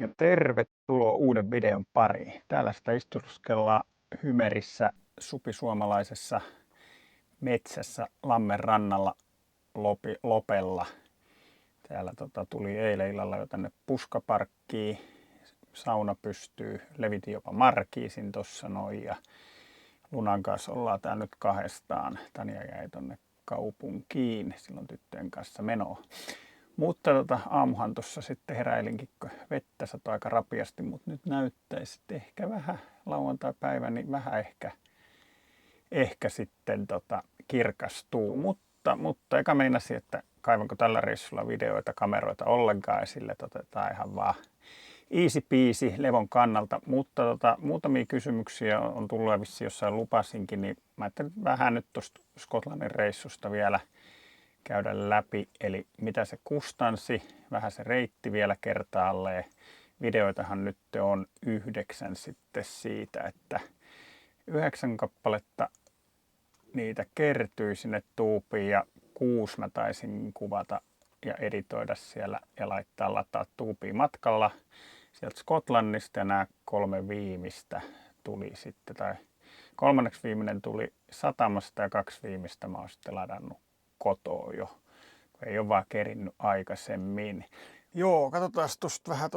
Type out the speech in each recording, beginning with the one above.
Ja tervetuloa uuden videon pariin. Täällä sitä istuskellaan Hymerissä supisuomalaisessa metsässä Lammen rannalla Lopella. Täällä tuli eilen illalla jo tänne puskaparkkiin. Sauna pystyy, levitin jopa markiisin tossa noin ja Lunan kanssa ollaan täällä nyt kahdestaan. Tanja jäi tonne kaupunkiin silloin tyttöjen kanssa menoa. Mutta aamuhan tuossa sitten heräilinkin, kun vettä satoi aika rapiasti, mutta nyt näyttäisi, että ehkä vähän lauantai-päivä, niin vähän ehkä sitten kirkastuu. Mutta eikä meinasi, että kaivanko tällä reissulla videoita, kameroita ollenkaan esille, otetaan ihan vaan easy peasy levon kannalta. Mutta muutamia kysymyksiä on tullut ja vissiin jossain lupasinkin, niin mä ajattelin vähän nyt tuosta Skotlannin reissusta vielä käydä läpi, eli mitä se kustansi, vähän se reitti vielä kertaalleen. Videoitahan nyt on 9 sitten siitä, että 9 kappaletta niitä kertyi sinne tuupiin ja 6 mä taisin kuvata ja editoida siellä ja laittaa lataa tuupiin matkalla sieltä Skotlannista ja nämä 3 viimeistä tuli sitten, tai 3. viimeinen tuli satamasta ja 2 viimeistä mä oon sitten ladannut kotoa jo, ei ole vaan kerinnyt aikaisemmin. Joo, katsotaan tuosta vähän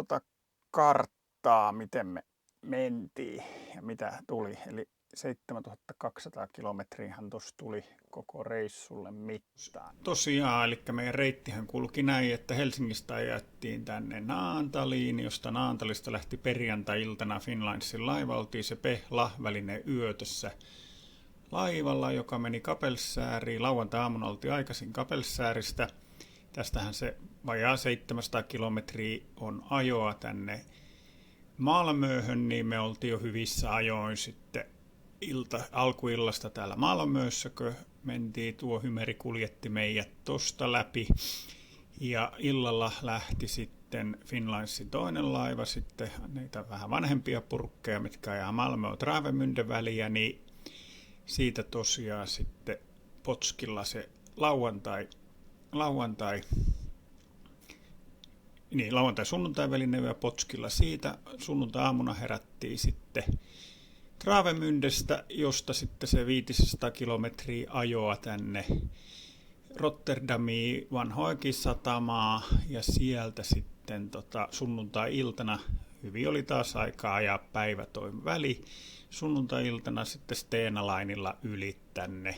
karttaa, miten me mentiin ja mitä tuli. Eli 7200 kilometriähän tuossa tuli koko reissulle mittaan. Tosiaan, eli meidän reittihän kulki näin, että Helsingistä ajettiin tänne Naantaliin, josta Naantalista lähti perjantai-iltana Finnlinesin laiva. Oltiin se Pehla-välinen yö tässä laivalla, joka meni Kapellskäriin. Lauantai-aamuna oltiin aikaisin Kapellskääristä. Tästähän se vajaa 700 kilometriä on ajoa tänne Malmöhön, niin me oltiin jo hyvissä ajoin sitten alkuillasta täällä Malmössä, kun mentiin, tuo Hymeri kuljetti meidät tosta läpi. Ja illalla lähti sitten Finnlinesin toinen laiva, sitten niitä vähän vanhempia purkkeja, mitkä ajaa Malmö Travemünde väliä, niin siitä tosiaan sitten Potskilla se lauantai-sunnuntai välinen yö Potskilla. Siitä sunnuntai-aamuna herättiin sitten Travemündestä, josta sitten se 500 kilometriä ajoa tänne Rotterdamiin vanhoakin satamaa ja sieltä sitten sunnuntai-iltana hyvin oli taas aikaa ajaa päivä toi väli. Sunnuntai-iltana sitten Stena Linella yli tänne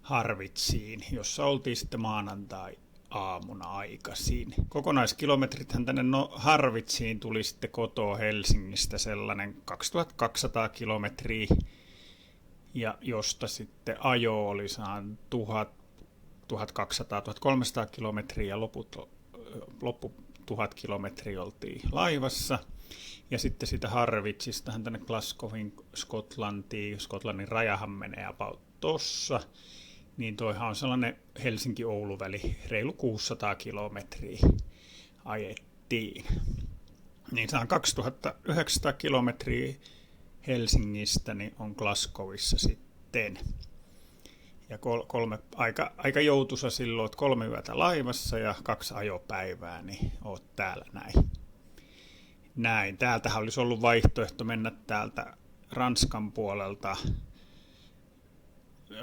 Harvitsiin, jossa oltiin sitten maanantai-aamuna aikaisin. Kokonaiskilometrithän tänne Harvitsiin tuli sitten kotoa Helsingistä sellainen 2200 kilometriä, ja josta sitten ajo oli 1200-1300 kilometriä ja loppu 1000 kilometriä oltiin laivassa. Ja sitten siitä Harvitsistahan tänne Glasgowin Skotlantiin, Skotlannin rajahan menee about tossa, niin toihan on sellainen Helsinki-Oulu-väli, reilu 600 kilometriä ajettiin. Niin saan 2900 kilometriä Helsingistä, niin on Glasgowissa sitten. Ja aika joutuisa silloin, että 3 yötä laivassa ja 2 ajopäivää, niin oot täällä näin. Täältähän olisi ollut vaihtoehto mennä täältä Ranskan puolelta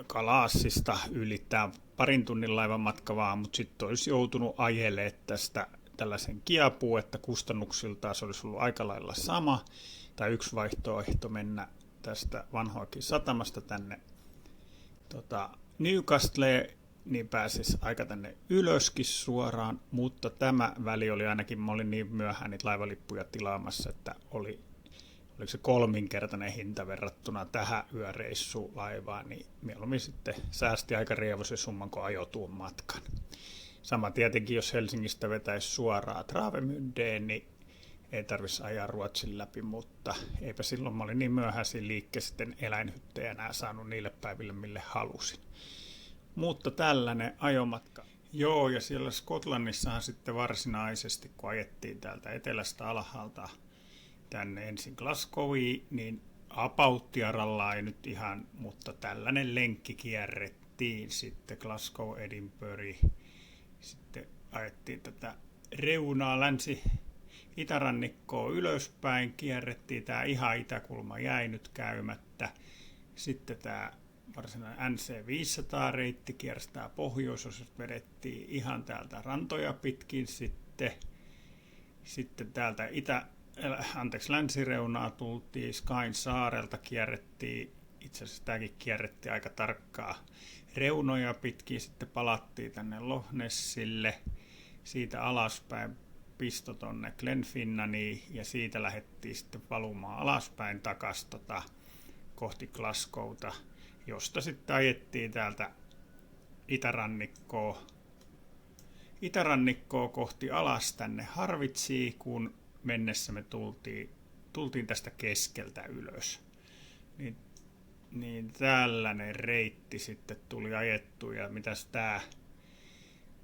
Kalassista ylittää 2 tunnin laivan matka vaan, mutta sitten olisi joutunut ajelemaan tästä tällaisen kiapuun, että kustannuksiltaan se olisi ollut aika lailla sama. Tai yksi vaihtoehto mennä tästä vanhoakin satamasta tänne Newcastleen, niin pääsisi aika tänne ylöskin suoraan, mutta tämä väli oli ainakin, mä olin niin myöhään niitä laivalippuja tilaamassa, että oliko se 3-kertainen hinta verrattuna tähän yöreissulaivaan, niin mieluummin sitten säästi aika rievoisen summan, kun ajoi tuon matkan. Sama tietenkin, jos Helsingistä vetäisi suoraan Travemündeen, niin ei tarvitsisi ajaa Ruotsin läpi, mutta eipä silloin, mä olin niin myöhään siinä liikkeessä, sitten eläinhyttejä enää saanut niille päiville, mille halusin. Mutta tällainen ajomatka. Joo, ja siellä Skotlannissahan sitten varsinaisesti, kun ajettiin täältä etelästä alhaalta tänne ensin Glasgowiin, niin Apauttiaralla ei nyt ihan, mutta tällainen lenkki kierrettiin sitten Glasgow, Edinburgh, sitten ajettiin tätä reunaa itärannikkoa ylöspäin, kierrettiin, tämä ihan itäkulma jäi nyt käymättä. Sitten tämä varsinainen NC500-reitti kiersi tämä pohjoisosa, vedettiin ihan täältä rantoja pitkin sitten täältä länsireunaa tultiin Skain saarelta, kierrettiin, itse asiassa tämäkin kierrettiin aika tarkkaa reunoja pitkin, sitten palattiin tänne Loch Nessille, siitä alaspäin pisto tonne Glenfinnaniin ja siitä lähdettiin sitten valumaan alaspäin takaisin kohti Glasgowta, josta sitten ajettiin täältä itärannikkoa kohti alas tänne Harvitsiin, kun mennessä me tultiin tästä keskeltä ylös. Niin tällainen reitti sitten tuli ajettu, ja mitäs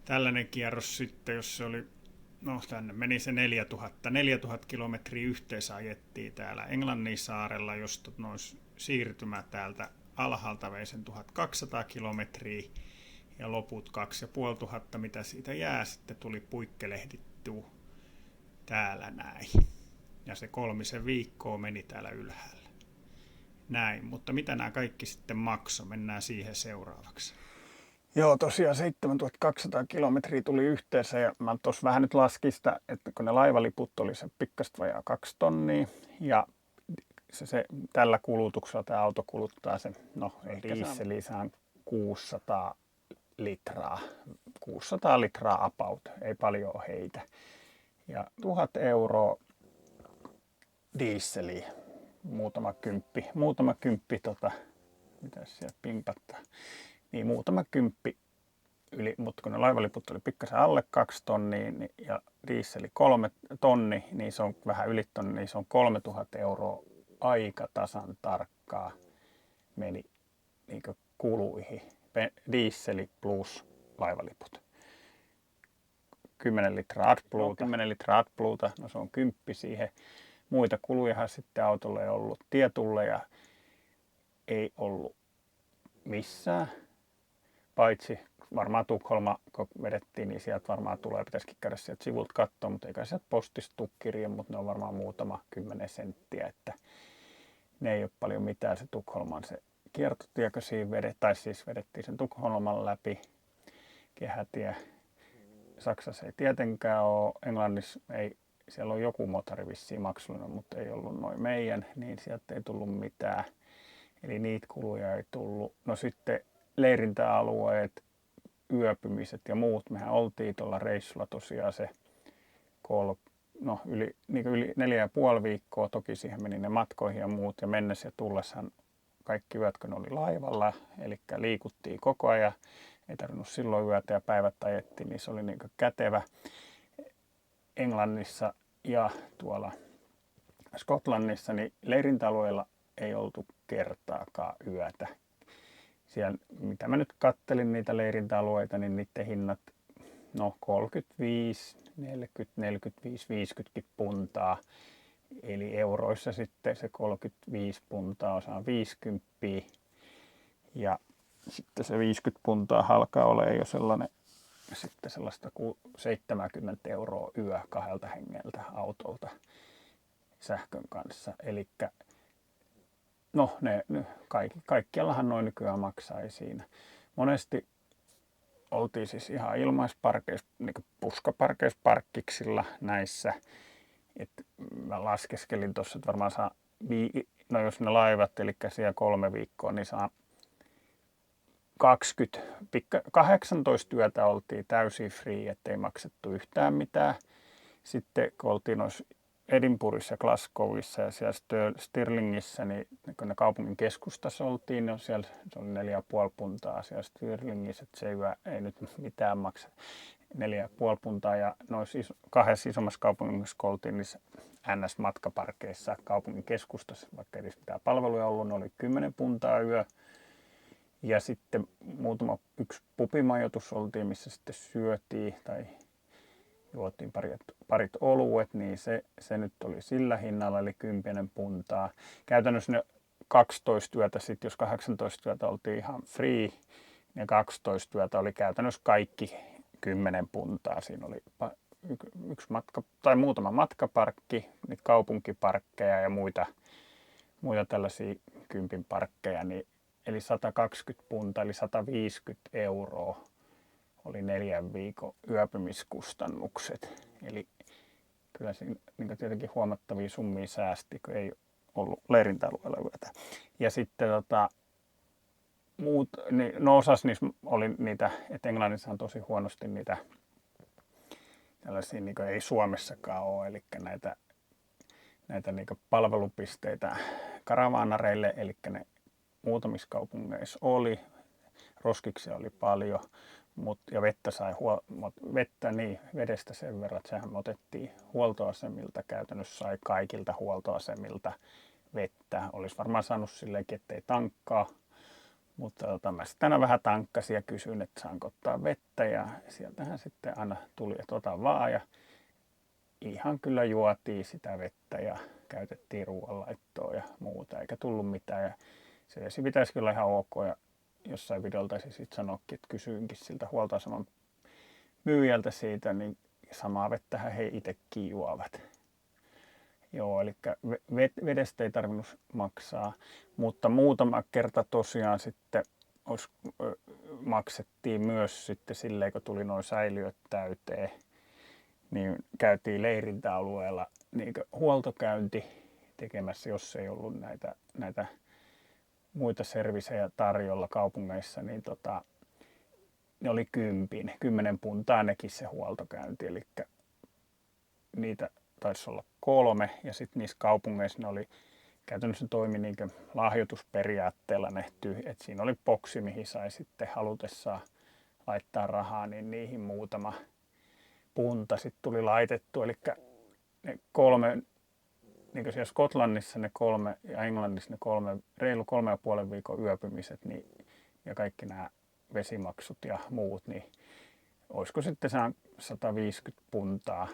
tällainen kierros sitten, jos se oli, no tänne meni se 4000 kilometriä yhteensä ajettiin täällä Englannin saarella, josta noin siirtymä täältä alhaalta vei sen 1200 kilometriä, ja loput 2500, mitä siitä jää, sitten tuli puikkelehdittyä täällä näin. Ja se 3 viikkoa meni täällä ylhäällä. Näin, mutta mitä nämä kaikki sitten maksoi? Mennään siihen seuraavaksi. Joo, tosiaan 7200 kilometriä tuli yhteensä, ja mä tuossa vähän nyt laskin sitä, että kun ne laivaliput oli se pikkasta vajaa 2 tonnia, ja se tällä kulutuksella tämä auto kuluttaa se, no dieselisään 600 litraa about, ei paljon heitä. Ja 1000 € dieseliä, muutama kymppi, mitäs siellä pimpattaa, niin muutama kymppi yli, mutta kun ne laivaliput oli pikkasen alle 2 tonnia ja dieseli 3 tonni, niin se on vähän yli tonni, niin se on 3000 € aika tasan tarkkaa meni niin kuluihin. Dieseli plus laivaliput. 10 litraa AdBlueta, no se on 10 siihen. Muita kulujahan sitten autolle ei ollut. Tietulleja ei ollut missään, paitsi varmaan Tukholma, kun vedettiin, niin sieltä varmaan pitäisikin käydä sieltä sivulta katsoa, mutta eikä sieltä postista tule kirje, mutta ne on varmaan muutama 10 senttiä, että ne ei ole paljon mitään. Se Tukholman se kiertotiekö siinä vedettiin sen Tukholman läpi, kehätie. Saksassa ei tietenkään ole, Englannissa ei, siellä on joku motori vissiin maksullinen, mutta ei ollut noin meidän, niin sieltä ei tullut mitään. Eli niitä kuluja ei tullut. No sitten leirintäalueet, yöpymiset ja muut, mehän oltiin tuolla reissulla tosiaan se yli 4,5 viikkoa, toki siihen meni ne matkoihin ja muut, ja mennessä ja tullessahan kaikki yöt, kun ne oli laivalla, eli liikuttiin koko ajan, ei tarvinnut silloin yötä ja päivät ajettiin, niin se oli niin kätevä. Englannissa ja tuolla Skotlannissa, niin leirintäalueilla ei oltu kertaakaan yötä. Siellä, mitä mä nyt kattelin niitä leirintäalueita, niin niiden hinnat, 35, 40, 45, 50 puntaa. Eli euroissa sitten se 35 puntaa osaa 50. Ja sitten se 50 puntaa alkaa olemaan jo sellaista 70 € yö 2 hengeltä autolta sähkön kanssa. Elikkä kaikkiallahan noin nykyään maksaa siinä. Monesti oltiin siis ihan ilmaisparkeissa, niin puskaparkeissa, parkkiksilla näissä. Mä laskeskelin tuossa, että varmaan saa, jos ne laivat, eli siellä 3 viikkoa, niin saa 18 yötä oltiin täysin free, ettei maksettu yhtään mitään. Sitten kun oltiin noissa Edinburghissa ja Glasgowissa ja siellä Stirlingissä, niin kun ne kaupungin keskustassa oltiin, niin siellä se oli 4,5 puntaa siellä Stirlingissä, että se ei nyt mitään maksa 4,5 puntaa. Ja noissa 2 isommassa kaupungissa, kun oltiin niissä NS-matkaparkeissa kaupungin keskustassa, vaikka ei edes mitään palveluja ollut, ne oli 10 puntaa yö. Ja sitten yksi pubimajoitus oltiin, missä sitten syötiin tai juotiin parit oluet, niin se nyt oli sillä hinnalla, eli 10 puntaa. Käytännössä ne 12 yötä, sitten jos 18 yötä oltiin ihan free, niin 12 yötä oli käytännössä kaikki 10 puntaa. Siinä oli yksi matka tai muutama matkaparkki, niitä kaupunkiparkkeja ja muita tällaisia kympin parkkeja, niin eli 120 punta eli 150 euroa oli 4 viikon yöpymiskustannukset. Eli kyllä siinä niin tietenkin huomattavia summia säästi, kun ei ollut leirintäalueella yötä. Ja sitten no osassa niissä oli niitä, että Englannissa on tosi huonosti niitä tällaisia, niin kuin ei Suomessakaan ole, eli näitä niin palvelupisteitä karavaanareille, eli ne muutamissa kaupungeissa oli, roskiksia oli paljon, ja vedestä sen verran, että sehän otettiin huoltoasemilta, käytännössä sai kaikilta huoltoasemilta vettä. Olisi varmaan saanut silleenkin, ettei tankkaa, mutta mä sitten aina vähän tankkasin ja kysyin, että saanko ottaa vettä, ja sieltähän sitten aina tuli, että ota vaan, ja ihan kyllä juotiin sitä vettä ja käytettiin ruoanlaittoa ja muuta, eikä tullut mitään. Ja se vesi pitäisi kyllä ihan ok, ja jossain videolta taisi sitten sanoakin, että kysyinkin siltä huoltoaseman myyjältä siitä, niin samaa vettähän he itsekin juovat. Joo, eli vedestä ei tarvinnut maksaa, mutta muutama kerta tosiaan sitten maksettiin myös sitten silleen, kun tuli nuo säiliöt täyteen, niin käytiin leirintäalueella niin huoltokäynti tekemässä, jos ei ollut näitä muita servisejä tarjolla kaupungeissa, niin ne oli 10 puntaa nekin se huoltokäynti, eli niitä taisi olla 3, ja sitten niissä kaupungeissa ne oli käytännössä toimi niin lahjoitusperiaatteella nähty, että siinä oli boksi, mihin sai sitten halutessaan laittaa rahaa, niin niihin muutama punta sitten tuli laitettu, eli ne 3, niin kuin siellä Skotlannissa ne 3 ja Englannissa ne 3, reilu 3,5 viikon yöpymiset, niin, ja kaikki nämä vesimaksut ja muut, niin olisiko sitten 150 puntaa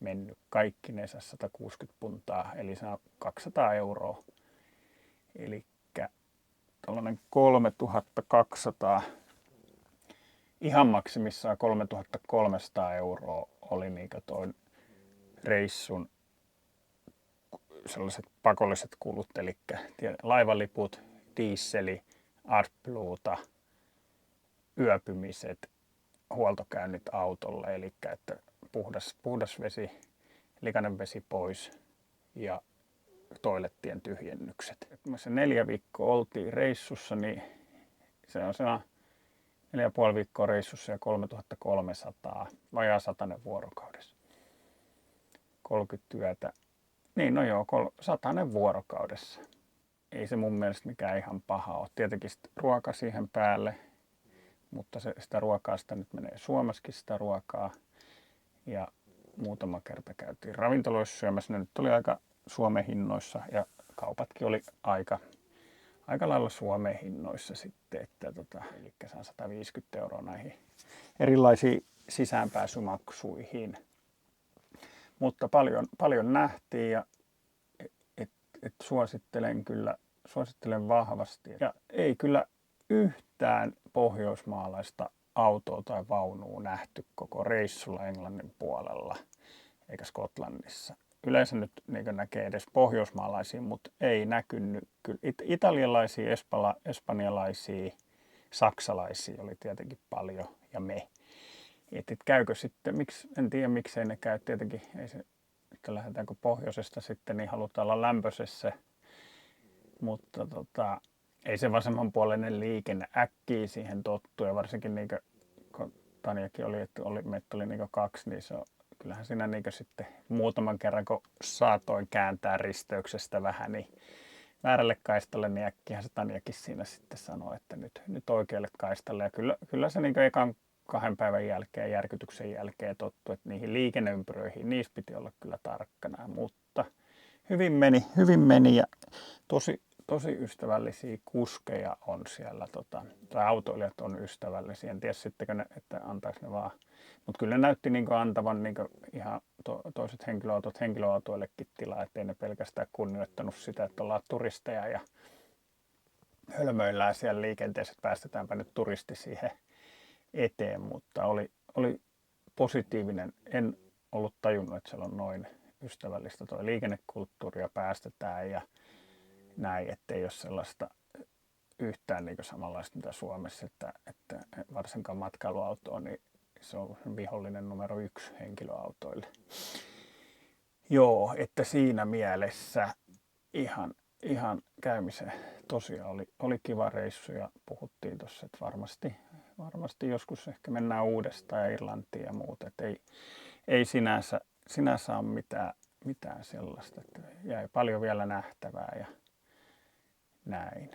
mennyt kaikkinensa 160 puntaa, eli se on 200 euroa. Eli tuollainen 3200, ihan maksimissaan 3300 euroa oli niinkö toi reissun sellaiset pakolliset kulut, eli laivaliput, diisseli, AdBluta, yöpymiset, huoltokäynnit autolle, eli että puhdas vesi, likainen vesi pois ja toilettien tyhjennykset. Kun me se 4 viikkoa oltiin reissussa, niin se on 4,5 viikkoa reissussa ja 3300, vajaa 100 vuorokaudessa. 30 yötä. Niin, no joo, 100 vuorokaudessa. Ei se mun mielestä mikään ihan paha ole. Tietenkin ruoka siihen päälle, mutta sitä ruokaa sitä nyt menee Suomessakin sitä ruokaa. Ja muutama kerta käytiin ravintoloissa syömässä. Ne nyt oli aika Suomen hinnoissa ja kaupatkin oli aika lailla Suomen hinnoissa sitten. Että eli saa 150 euroa näihin erilaisiin sisäänpääsymaksuihin. Mutta paljon nähtiin ja suosittelen vahvasti. Ja ei kyllä yhtään pohjoismaalaista autoa tai vaunua nähty koko reissulla Englannin puolella eikä Skotlannissa. Yleensä nyt niin näkee edes pohjoismaalaisia, mutta ei näkynyt. Kyllä italialaisia, espanjalaisia, saksalaisia oli tietenkin paljon ja me. Et käykö sitten, en tiedä miksei ne käy, tietenkin ei se, että lähdetäänkö pohjoisesta sitten, niin halutaan olla lämpöisessä, mutta ei se vasemmanpuoleinen liikenne äkkiä siihen tottu, ja varsinkin niin kun Tanjakin oli, että meitä oli niin 2, niin kyllähän siinä niin sitten muutaman kerran, kun saatoi kääntää risteyksestä vähän, niin väärälle kaistalle, niin äkkiä se Tanjakin siinä sitten sanoi, että nyt oikealle kaistalle, ja kyllä se niin ekan 2 päivän jälkeen, järkytyksen jälkeen tottu, että niihin liikenneympyröihin, niissä piti olla kyllä tarkkana, mutta hyvin meni ja tosi ystävällisiä kuskeja on siellä, tai autoilijat on ystävällisiä, en tiedä sittenkö ne, että antaisi ne vaan, mutta kyllä ne näytti niin antavan niin ihan toiset henkilöautot henkilöautoillekin tilaa, ettei ne pelkästään kunnioittanut sitä, että ollaan turisteja ja hölmöillään siellä liikenteessä, että päästetäänpä nyt turisti siihen eteen, mutta oli positiivinen. ollut tajunnut, että siellä on noin ystävällistä tuo liikennekulttuuri ja päästetään ja näin, ettei ole sellaista yhtään niin samanlaista mitä Suomessa, että varsinkaan matkailuautoon, niin se on vihollinen numero 1 henkilöautoille. Joo, että siinä mielessä ihan käymisen tosiaan oli kiva reissu ja puhuttiin tuossa, että varmasti joskus ehkä mennään uudestaan ja Irlantiin ja muuta, että ei sinänsä ole mitään sellaista, että jäi paljon vielä nähtävää ja näin.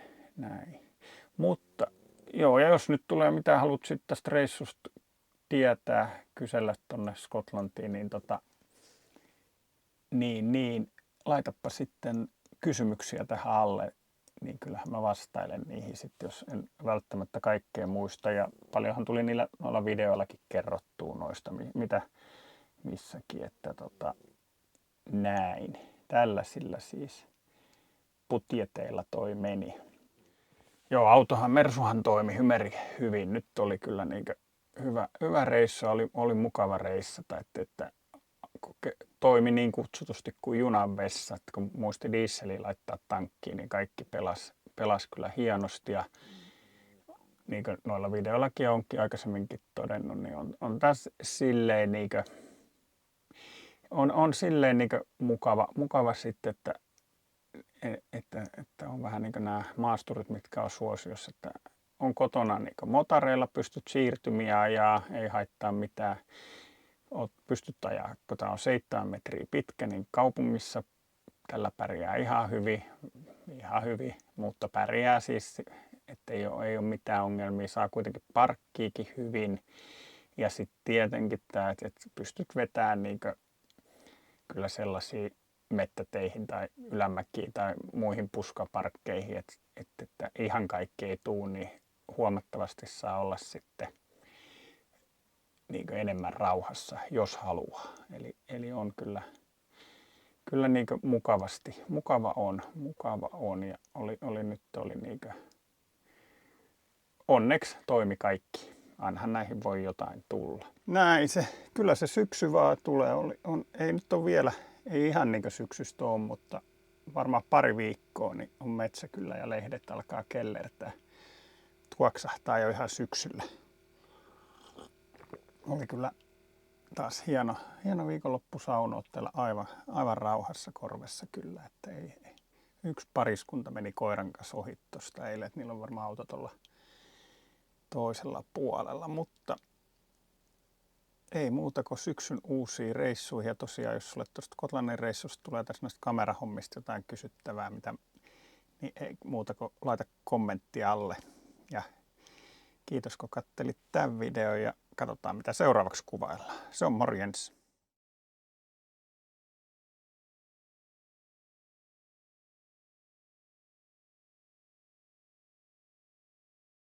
Mutta joo, ja jos nyt tulee mitä haluat sitten tästä reissusta tietää, kysellä tonne Skotlantiin, niin laitappa sitten kysymyksiä tähän alle, niin kyllähän mä vastailen niihin sitten, jos en välttämättä kaikkea muista. Ja paljonhan tuli noilla videoillakin kerrottua noista, mitä missäkin, että näin. Tällaisilla siis putjeteilla toi meni. Joo, Mersuhan toimi hyvin. Nyt oli kyllä niinkö hyvä reissu, oli mukava reissata, että toimi niin kutsutusti kuin junan vessa, että kun muisti dieseliä laittaa tankkiin, niin kaikki pelasi kyllä hienosti ja niin kuin noilla videoillakin onkin aikaisemminkin todennut, niin on taas silleen niinkö on silleen niinkö mukava sitten, että on vähän niin kuin nämä maasturit, mitkä on suosiossa, että on kotona niin kuin motareilla, pystyt siirtymiä ja ei haittaa mitään. Pystyt ajaa, kun tämä on 7 metriä pitkä, niin kaupungissa tällä pärjää ihan hyvin, mutta pärjää siis, että ei ole mitään ongelmia, saa kuitenkin parkkiikin hyvin. Ja sitten tietenkin tämä, että pystyt vetämään niin kyllä sellaisia mettäteihin tai ylämäkiin tai muihin puskaparkkeihin, että ihan kaikki ei tule, niin huomattavasti saa olla sitten niin enemmän rauhassa, jos haluaa. Eli on kyllä niin mukava on ja oli niin onneksi toimi kaikki. Ainahan näihin voi jotain tulla. Näin kyllä se syksy vaan tulee. Ei nyt ole vielä, ei ihan niin kuin syksystä ole, mutta varmaan pari viikkoa niin on metsä kyllä ja lehdet alkaa kellertää. Tuoksahtaa jo ihan syksyllä. Oli kyllä taas hieno viikonloppu saunottella aivan rauhassa korvessa kyllä, että ei. Yksi pariskunta meni koiran kanssa ohi tuosta eilen, että niillä on varmaan auto tuolla toisella puolella, mutta ei muuta kuin syksyn uusia reissuja. Ja tosiaan, jos sulle tuosta Skotlannin reissusta tulee tässä näistä kamerahommista jotain kysyttävää, niin ei muuta kuin laita kommentti alle. Ja kiitos kun katselit tämän videon ja katsotaan mitä seuraavaksi kuvaillaan. Se on morjens!